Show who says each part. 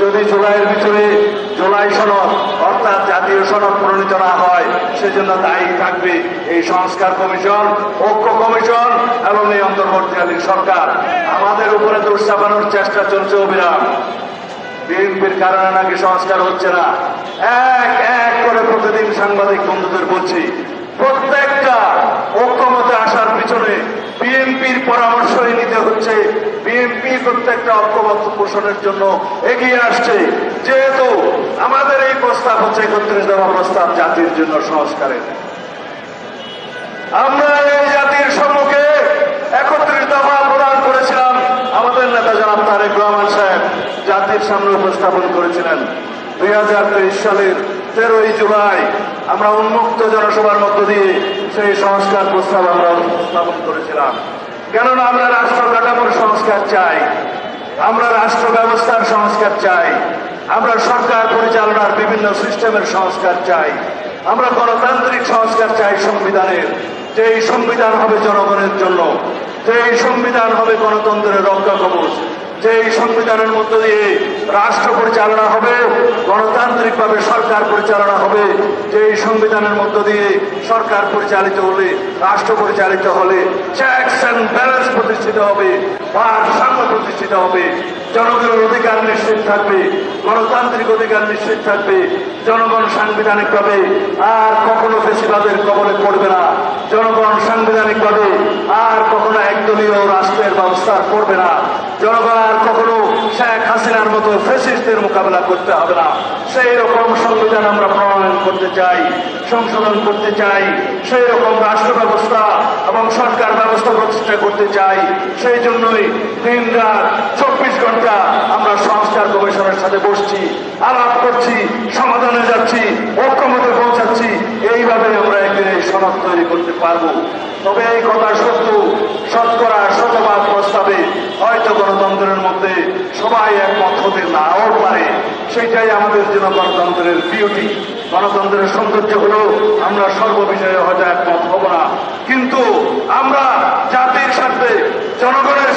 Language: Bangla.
Speaker 1: যদি জুলাইয়ের ভিতরে জুলাই সনদ অর্থাৎ জাতীয় সনদ প্রণীত না হয়, সেজন্য দায়ী থাকবে এই সংস্কার কমিশন, ঐক্য কমিশন এবং এই অন্তর্বর্তীকালীন সরকার। আমাদের উপরে দোষ চাপানোর চেষ্টা চলছে অবিরাম। বিএনপির কারণে নাকি সংস্কার হচ্ছে না। এক এক করে প্রতিদিন সাংবাদিক বন্ধুদের বলছি, প্রত্যেকটা ঐক্যমতে আসার পিছনে বিএনপির পরামর্শই নিতে হচ্ছে। বিএনপি প্রত্যেকটা ঐক্যমত পোষণের জন্য এগিয়ে আসছে। যেহেতু আমাদের এই প্রস্তাব হচ্ছে 31 দফা প্রস্তাব জাতির জন্য সংস্কারের, আমরা এই জাতির সম্মুখে 31 দফা প্রদান করেছিলাম। আমাদের নেতা জনাব তারেক রহমান সাহেব জাতির সামনে উপস্থাপন করেছিলেন। 2023 সালের 13ই জুলাই আমরা উন্মুক্ত জনসভার মধ্য দিয়ে সেই সংস্কার প্রস্তাব আমরা উপস্থাপন করেছিলাম। কেননা আমরা রাষ্ট্র কাঠামোর সংস্কার চাই, আমরা রাষ্ট্র ব্যবস্থার সংস্কার চাই, আমরা সরকার পরিচালনার বিভিন্ন সিস্টেমের সংস্কার চাই, আমরা গণতান্ত্রিক সংস্কার চাই সংবিধানের, যে এই সংবিধান হবে জনগণের জন্য, যে এই সংবিধান হবে গণতন্ত্রের রক্ষা কবচ, যে এই সংবিধানের মধ্য দিয়ে রাষ্ট্র পরিচালনা হবে, গণতান্ত্রিকভাবে সরকার পরিচালনা হবে, যে এই সংবিধানের মধ্য দিয়ে সরকার পরিচালিত হলে, রাষ্ট্র পরিচালিত হলে চেকস অ্যান্ড ব্যালেন্স প্রতিষ্ঠিত হবে, ভারসাম্য প্রতিষ্ঠিত হবে, জনগণের অধিকার নিশ্চিত থাকবে, গণতান্ত্রিক অধিকার নিশ্চিত থাকবে, জনগণ সাংবিধানিকভাবে আর কখনো ফেসিবাদের কবলে পড়বে না, জনগণ সাংবিধানিকভাবে আর কখনো একদলীয় রাষ্ট্রের ব্যবস্থা করবে না, জনগণ আর কখনো শেখ হাসিনার মতো ফ্যাসিস্টদের মোকাবেলা করতে হবে না। সেই রকম সংবিধান আমরা প্রণয়ন করতে চাই, সংশোধন করতে চাই, সেই রকম রাষ্ট্র ব্যবস্থা এবং সরকার ব্যবস্থা প্রতিষ্ঠা করতে চাই। সেই জন্যই দিন রাত 24 ঘন্টা আমরা সংস্কার কমিশনের সাথে বসছি, আলাপ করছি, সমাধানে যাচ্ছি, ঐক্যমতে পৌঁছাচ্ছি। এইভাবে আমরা একদিন এই সনদ তৈরি করতে পারবো। তবে এই কথা সত্য, শতকরা শতভাগ প্রস্তাবে হয়তো গণতন্ত্রের মধ্যে সবাই একমত হতে নাও পারে। সেটাই আমাদের জন্য গণতন্ত্রের বিউটি, গণতন্ত্রের সৌন্দর্য হলো আমরা সর্ববিষয়ে হয়তো একমত হব না, কিন্তু আমরা জাতির স্বার্থে, জনগণের